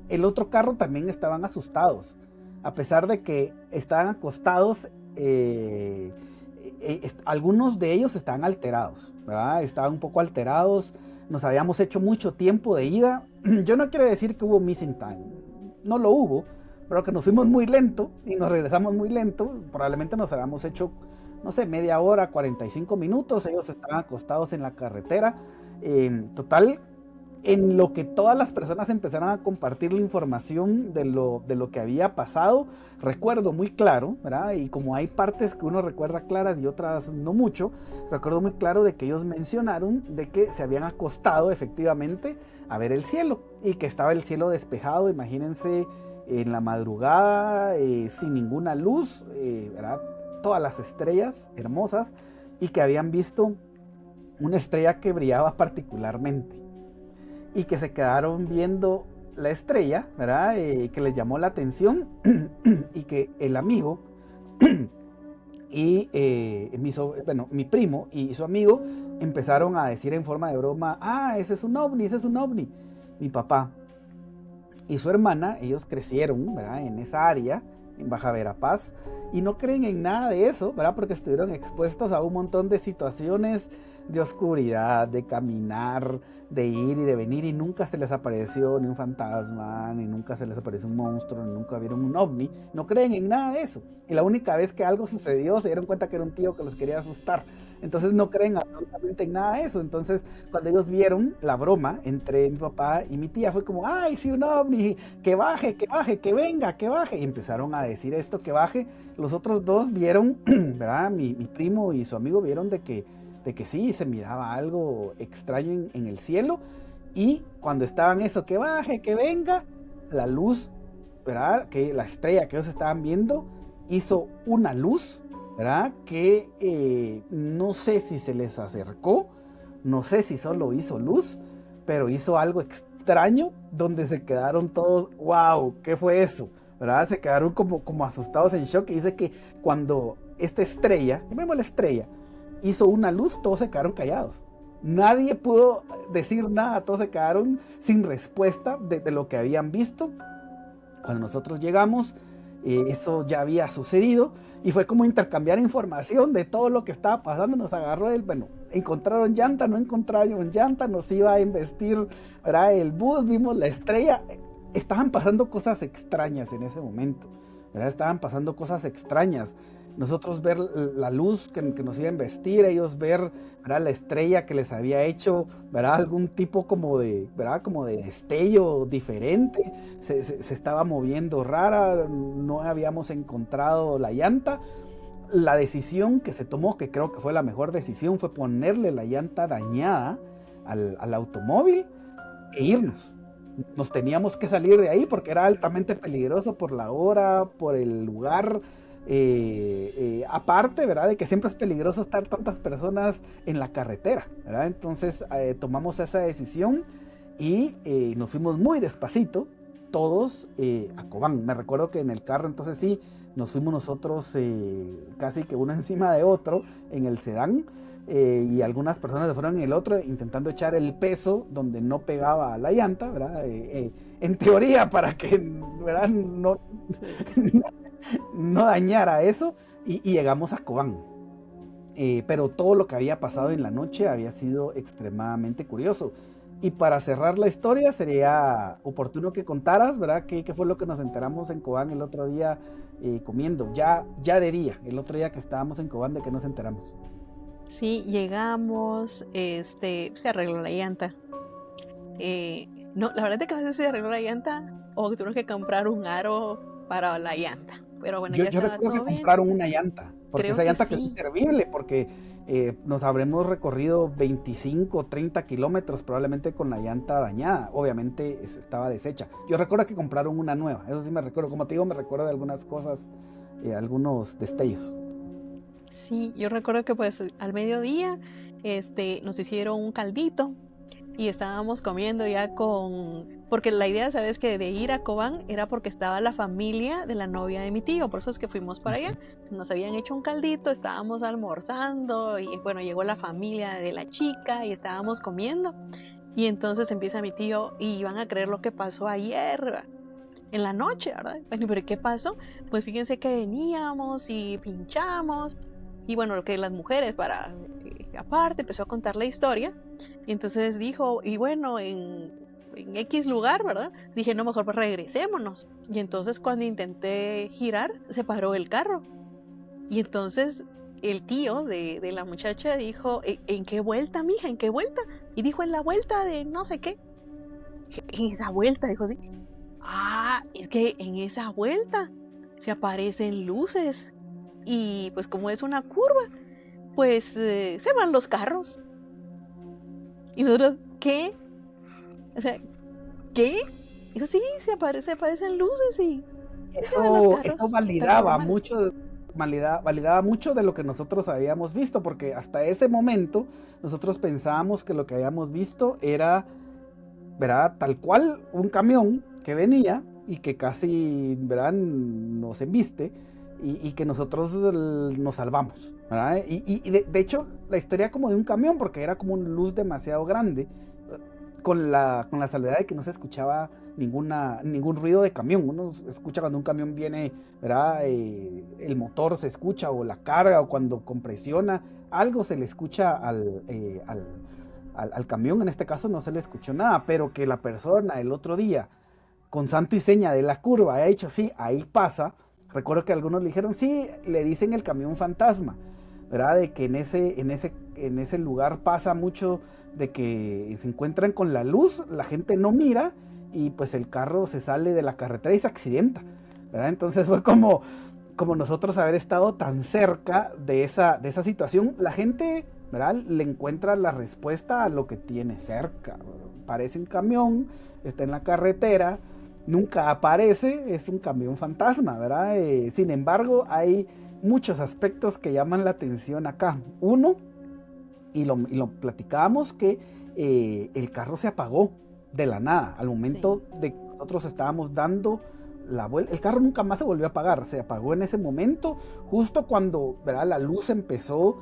El otro carro también estaban asustados. A pesar de que estaban acostados, algunos de ellos estaban alterados, ¿verdad? Estaban un poco alterados. Nos habíamos hecho mucho tiempo de ida. Yo no quiero decir que hubo missing time. No lo hubo, pero que nos fuimos muy lento y nos regresamos muy lento. Probablemente nos habíamos hecho, no sé, media hora, 45 minutos. Ellos estaban acostados en la carretera. Total, en lo que todas las personas empezaron a compartir la información de lo que había pasado, recuerdo muy claro, ¿verdad? Y como hay partes que uno recuerda claras y otras no mucho, recuerdo muy claro de que ellos mencionaron de que se habían acostado efectivamente a ver el cielo y que estaba el cielo despejado, imagínense, en la madrugada, sin ninguna luz, ¿verdad?, todas las estrellas hermosas, y que habían visto una estrella que brillaba particularmente. Y que se quedaron viendo la estrella, ¿verdad? Que les llamó la atención y que el amigo y mi primo y su amigo empezaron a decir en forma de broma, ese es un ovni. Mi papá y su hermana, ellos crecieron, ¿verdad?, en esa área, en Baja Verapaz, y no creen en nada de eso, ¿verdad? Porque estuvieron expuestos a un montón de situaciones de oscuridad, de caminar, de ir y de venir, y nunca se les apareció ni un fantasma, ni nunca se les apareció un monstruo, ni nunca vieron un ovni. No creen en nada de eso. Y la única vez que algo sucedió, se dieron cuenta que era un tío que los quería asustar. Entonces no creen absolutamente en nada de eso. Entonces cuando ellos vieron la broma entre mi papá y mi tía, fue como, ay, sí, un ovni, que baje, que baje, que venga, que baje. Y empezaron a decir esto, que baje. Los otros dos vieron, ¿verdad? Mi primo y su amigo vieron de que sí, se miraba algo extraño en el cielo. Y cuando estaban eso, que baje, que venga, la luz, ¿verdad? Que la estrella que ellos estaban viendo hizo una luz, ¿verdad? Que no sé si se les acercó, no sé si solo hizo luz, pero hizo algo extraño donde se quedaron todos, wow, ¿qué fue eso? ¿Verdad? Se quedaron como asustados, en shock. Y dice que cuando esta estrella, llamémosla estrella, hizo una luz, todos se quedaron callados. Nadie pudo decir nada, todos se quedaron sin respuesta de lo que habían visto. Cuando nosotros llegamos, eso ya había sucedido y fue como intercambiar información de todo lo que estaba pasando. Nos agarró bueno, encontraron llanta, no encontraron llanta, nos iba a embestir, ¿verdad? El bus, vimos la estrella. Estaban pasando cosas extrañas en ese momento, ¿verdad? Estaban pasando cosas extrañas. Nosotros ver la luz que nos iba a embestir, ellos ver, ¿verdad? La estrella que les había hecho, ¿verdad? Algún tipo como de, ¿verdad? Como de destello diferente, se estaba moviendo rara, no habíamos encontrado la llanta. La decisión que se tomó, que creo que fue la mejor decisión, fue ponerle la llanta dañada al automóvil e irnos. Nos teníamos que salir de ahí porque era altamente peligroso por la hora, por el lugar. Aparte, ¿verdad? De que siempre es peligroso estar tantas personas en la carretera, ¿verdad? Entonces tomamos esa decisión y nos fuimos muy despacito, todos a Cobán. Me recuerdo que en el carro, entonces sí, nos fuimos nosotros casi que uno encima de otro en el sedán. Y algunas personas se fueron en el otro intentando echar el peso donde no pegaba a la llanta, ¿verdad? En teoría para que, ¿verdad? No dañara eso, y llegamos a Cobán. Pero todo lo que había pasado en la noche había sido extremadamente curioso. Y para cerrar la historia, sería oportuno que contaras, ¿verdad? ¿Qué fue lo que nos enteramos en Cobán el otro día comiendo? Ya de día, el otro día que estábamos en Cobán, ¿de qué nos enteramos? Sí, llegamos, se arregló la llanta. No, la verdad es que no sé si se arregló la llanta o que tuvimos que comprar un aro para la llanta. Pero bueno, ya Yo estaba recuerdo que todo bien. compraron una llanta, porque Creo esa que llanta quedó sí. inservible, porque nos habremos recorrido 25 o 30 kilómetros probablemente con la llanta dañada. Obviamente estaba deshecha. Yo recuerdo que compraron una nueva, eso sí me recuerdo. Como te digo, me recuerdo de algunas cosas, algunos destellos. Sí, yo recuerdo que pues al mediodía nos hicieron un caldito y estábamos comiendo ya porque la idea, sabes, que de ir a Cobán era porque estaba la familia de la novia de mi tío, por eso es que fuimos para allá. Nos habían hecho un caldito, estábamos almorzando y bueno, llegó la familia de la chica y estábamos comiendo. Y entonces empieza mi tío y van a creer lo que pasó ayer en la noche, ¿verdad? Bueno, pero ¿qué pasó? Pues fíjense que veníamos y pinchamos. Y bueno, lo que las mujeres, aparte, empezó a contar la historia. Y entonces dijo, y bueno, en X lugar, ¿verdad? Dije, no, mejor pues regresémonos. Y entonces cuando intenté girar, se paró el carro. Y entonces el tío de la muchacha dijo, ¿en qué vuelta, mija? ¿En qué vuelta? Y dijo, en la vuelta de no sé qué. En esa vuelta, dijo así. Ah, es que en esa vuelta se aparecen luces. Y pues como es una curva, pues se van los carros. Y nosotros, ¿qué? O sea, ¿qué? Dijo, sí, se aparecen luces y se van los Eso carros. Tan validaba normal. mucho, validaba mucho de lo que nosotros habíamos visto, porque hasta ese momento nosotros pensábamos que lo que habíamos visto era, ¿verdad? Tal cual un camión que venía y que casi, ¿verdad? Nos embiste, y que nosotros nos salvamos, ¿verdad? Y de hecho la historia como de un camión, porque era como una luz demasiado grande, con la salvedad de que no se escuchaba ningún ruido de camión. Uno escucha cuando un camión viene, ¿verdad? El motor se escucha, o la carga, o cuando compresiona, algo se le escucha al camión. En este caso no se le escuchó nada, pero que la persona el otro día, con santo y seña de la curva, haya dicho, sí, ahí pasa. Recuerdo que algunos le dijeron, sí, le dicen el camión fantasma, ¿verdad? De que en ese lugar pasa mucho de que se encuentran con la luz, la gente no mira y pues el carro se sale de la carretera y se accidenta, ¿verdad? Entonces fue como nosotros haber estado tan cerca de esa situación. La gente, ¿verdad? Le encuentra la respuesta a lo que tiene cerca. Parece un camión, está en la carretera, nunca aparece, es un camión fantasma, ¿verdad? Sin embargo, hay muchos aspectos que llaman la atención acá. Uno, y lo platicábamos, que el carro se apagó de la nada, al momento Sí. de que nosotros estábamos dando la vuelta. El carro nunca más se volvió a apagar, se apagó en ese momento, justo cuando, ¿verdad?, la luz empezó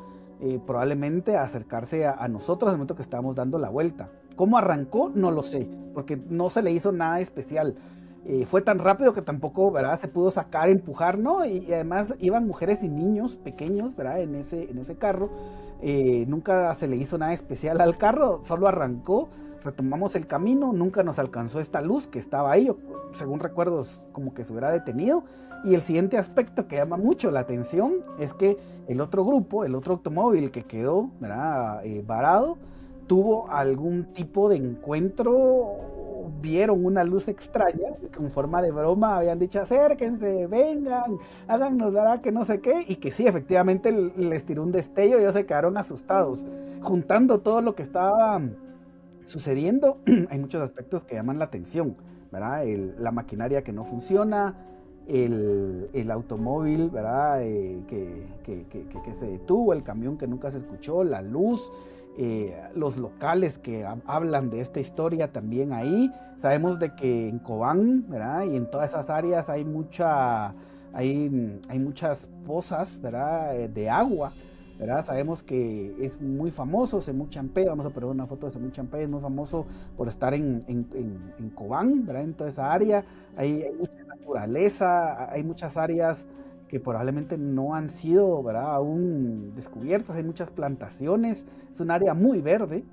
probablemente a acercarse a nosotros, al momento que estábamos dando la vuelta. ¿Cómo arrancó? No lo sé, porque no se le hizo nada especial. Fue tan rápido que tampoco, ¿verdad?, se pudo sacar, empujar, ¿no? Y además iban mujeres y niños pequeños, ¿verdad?, en ese carro. Nunca se le hizo nada especial al carro, solo arrancó, retomamos el camino, nunca nos alcanzó esta luz que estaba ahí, según recuerdos como que se hubiera detenido. Y el siguiente aspecto que llama mucho la atención es que el otro grupo, el otro automóvil que quedó, ¿verdad?, varado, tuvo algún tipo de encuentro, vieron una luz extraña, con forma de broma habían dicho acérquense, vengan, háganos, ¿verdad?, que no sé qué, y que sí, efectivamente les tiró un destello y ellos se quedaron asustados. Juntando todo lo que estaba sucediendo, hay muchos aspectos que llaman la atención, ¿verdad? La maquinaria que no funciona, el automóvil, ¿verdad? Que se detuvo, el camión que nunca se escuchó, la luz, los locales que hablan de esta historia también ahí. Sabemos de que en Cobán, ¿verdad?, y en todas esas áreas hay muchas pozas, ¿verdad?, de agua, ¿verdad? Sabemos que es muy famoso Semuchampé. Vamos a poner una foto de Semuchampé. Es muy famoso por estar en Cobán, ¿verdad? En toda esa área hay mucha naturaleza, hay muchas áreas que probablemente no han sido, ¿verdad?, aún descubiertas. Hay muchas plantaciones, es un área muy verde,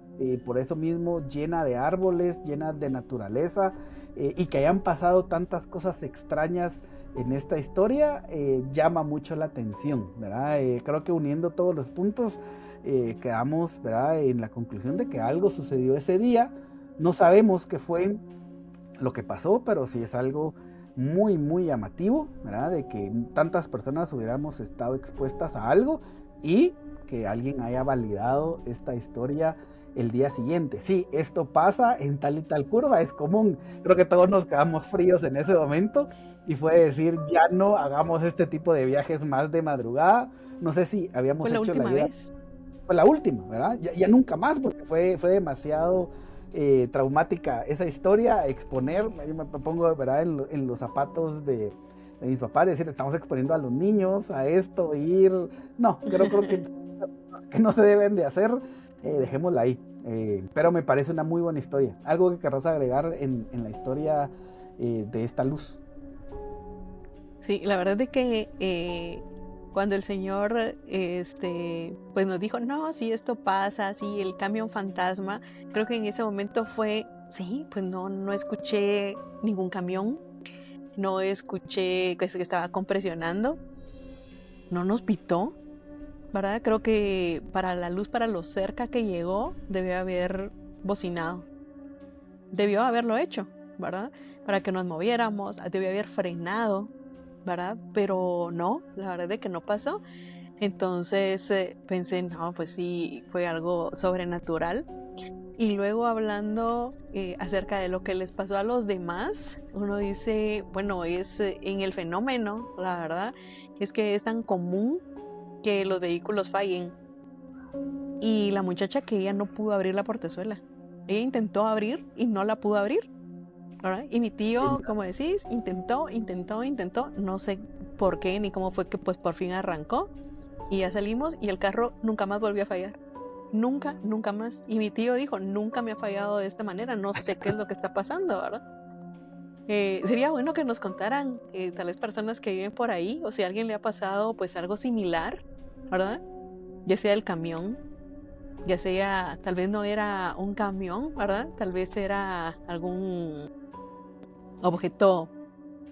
por eso mismo llena de árboles, llena de naturaleza, y que hayan pasado tantas cosas extrañas en esta historia llama mucho la atención, ¿verdad? Creo que uniendo todos los puntos quedamos, ¿verdad?, en la conclusión de que algo sucedió ese día. No sabemos qué fue lo que pasó, pero sí es algo muy, muy llamativo, ¿verdad? De que tantas personas hubiéramos estado expuestas a algo y que alguien haya validado esta historia el día siguiente. Sí, esto pasa en tal y tal curva, es común. Creo que todos nos quedamos fríos en ese momento y fue decir, ya no hagamos este tipo de viajes más de madrugada. No sé si Fue habíamos la hecho la última idea, vez. fue la última, ¿verdad? Ya nunca más, porque fue demasiado traumática esa historia. Exponer, yo me pongo, ¿verdad?, en los zapatos de mis papás, decir, estamos exponiendo a los niños a esto, ir. No, creo que no se deben de hacer, dejémosla ahí. Pero me parece una muy buena historia. Algo que querrás agregar en la historia de esta luz. Sí, la verdad es que cuando el señor pues nos dijo, no, si esto pasa, si el camión fantasma, creo que en ese momento fue, sí, pues no escuché ningún camión, no escuché que se estaba compresionando, no nos pitó, ¿verdad? Creo que para la luz, para lo cerca que llegó, debió haber bocinado, debió haberlo hecho, ¿verdad? Para que nos moviéramos, debió haber frenado, ¿verdad? Pero no, la verdad es que no pasó. Entonces pensé, no, pues sí, fue algo sobrenatural. Y luego hablando acerca de lo que les pasó a los demás, uno dice, bueno, es en el fenómeno, la verdad, es que es tan común que los vehículos fallen. Y la muchacha que ella no pudo abrir la portezuela. Ella intentó abrir y no la pudo abrir, ¿verdad? Y mi tío, como decís, intentó, no sé por qué ni cómo fue que pues por fin arrancó y ya salimos y el carro nunca más volvió a fallar. Nunca más. Y mi tío dijo, nunca me ha fallado de esta manera, no sé qué es lo que está pasando, ¿verdad? Sería bueno que nos contaran, tal vez personas que viven por ahí, o si a alguien le ha pasado pues algo similar, ¿verdad? Ya sea el camión, ya sea, tal vez no era un camión, ¿verdad? Tal vez era algún objeto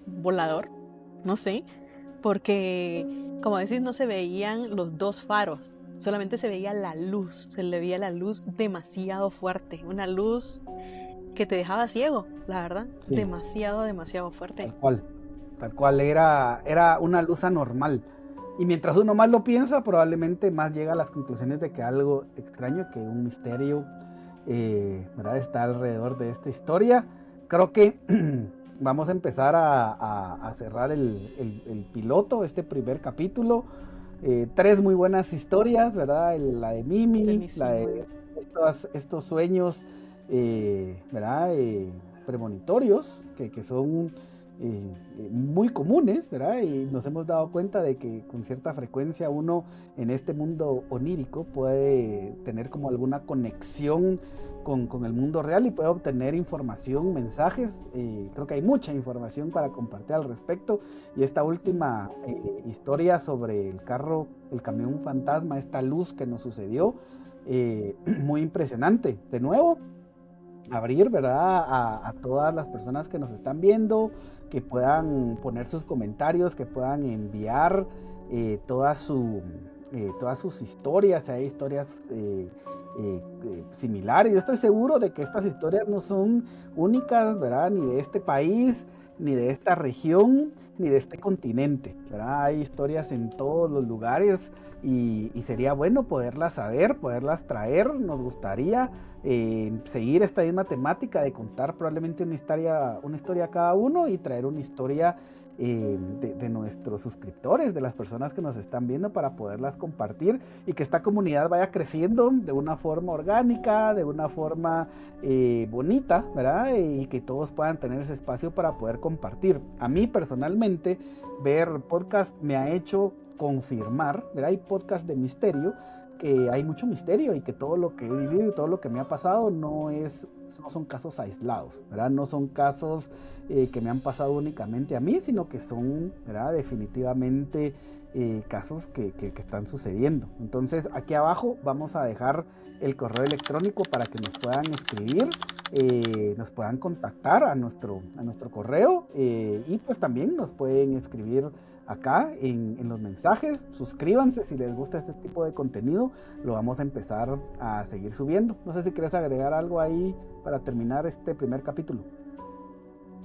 volador, no sé, porque como decís, no se veían los dos faros, solamente se veía la luz, se le veía la luz demasiado fuerte, una luz que te dejaba ciego, la verdad, Sí, demasiado, demasiado fuerte. tal cual. Tal cual, era una luz anormal. Y mientras uno más lo piensa, probablemente más llega a las conclusiones de que algo extraño, que un misterio, ¿verdad? Está alrededor de esta historia. Creo que vamos a empezar a cerrar el piloto, este primer capítulo. Tres muy buenas historias, ¿verdad? La de Mimi, la Buenísimo. de estos sueños, ¿verdad? Premonitorios, que son muy comunes, ¿verdad? Y nos hemos dado cuenta de que con cierta frecuencia uno en este mundo onírico puede tener como alguna conexión con el mundo real y puede obtener información, mensajes. Creo que hay mucha información para compartir al respecto. Y esta última historia sobre el carro, el camión fantasma, esta luz que nos sucedió, muy impresionante. De nuevo, abrir, ¿verdad? A todas las personas que nos están viendo, que puedan poner sus comentarios, que puedan enviar toda todas sus historias, si hay historias similares. Yo estoy seguro de que estas historias no son únicas, ¿verdad? Ni de este país, ni de esta región, ni de este continente, ¿verdad? Hay historias en todos los lugares y sería bueno poderlas saber, poderlas traer. Nos gustaría seguir esta misma temática de contar probablemente una historia a cada uno y traer una historia de nuestros suscriptores, de las personas que nos están viendo para poderlas compartir y que esta comunidad vaya creciendo de una forma orgánica, de una forma bonita, ¿verdad? Y que todos puedan tener ese espacio para poder compartir. A mí personalmente, ver podcast me ha hecho confirmar, ¿verdad? Hay podcast de misterio, que hay mucho misterio y que todo lo que he vivido y todo lo que me ha pasado no son casos aislados, ¿verdad? No son casos que me han pasado únicamente a mí, sino que son, ¿verdad? Definitivamente casos que están sucediendo. Entonces, aquí abajo vamos a dejar el correo electrónico para que nos puedan escribir, nos puedan contactar a nuestro correo y pues también nos pueden escribir acá en los mensajes. Suscríbanse si les gusta este tipo de contenido. Lo vamos a empezar a seguir subiendo. No sé si quieres agregar algo ahí para terminar este primer capítulo.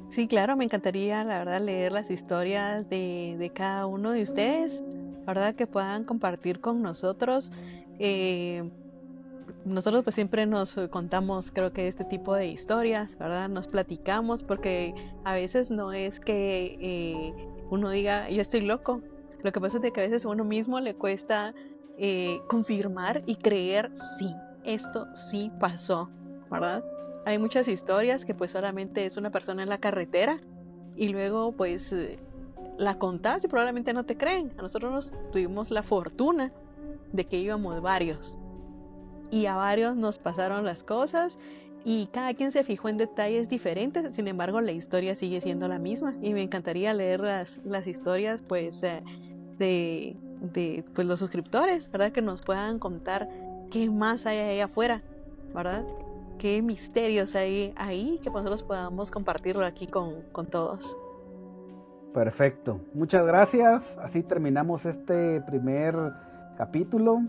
Sí, claro, me encantaría, la verdad, leer las historias de cada uno de ustedes, la verdad, que puedan compartir con nosotros. Eh, Nosotros pues siempre nos contamos, creo que este tipo de historias, ¿verdad? Nos platicamos porque a veces no es que uno diga, yo estoy loco. Lo que pasa es de que a veces a uno mismo le cuesta confirmar y creer, sí, esto sí pasó, ¿verdad? Hay muchas historias que pues solamente es una persona en la carretera y luego pues la contás y probablemente no te creen. A nosotros tuvimos la fortuna de que íbamos varios y a varios nos pasaron las cosas y cada quien se fijó en detalles diferentes. Sin embargo, la historia sigue siendo la misma y me encantaría leer las historias pues de pues, los suscriptores, ¿verdad? Que nos puedan contar qué más hay ahí afuera, ¿verdad? Qué misterios hay ahí que nosotros podamos compartirlo aquí con todos. Perfecto. Muchas gracias. Así terminamos este primer capítulo.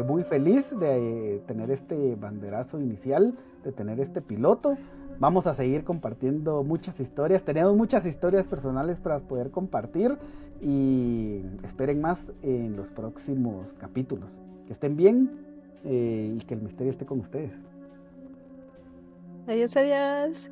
Muy feliz de tener este banderazo inicial, de tener este piloto. Vamos a seguir compartiendo muchas historias. Tenemos muchas historias personales para poder compartir y esperen más en los próximos capítulos. Que estén bien y que el misterio esté con ustedes. Adiós, adiós.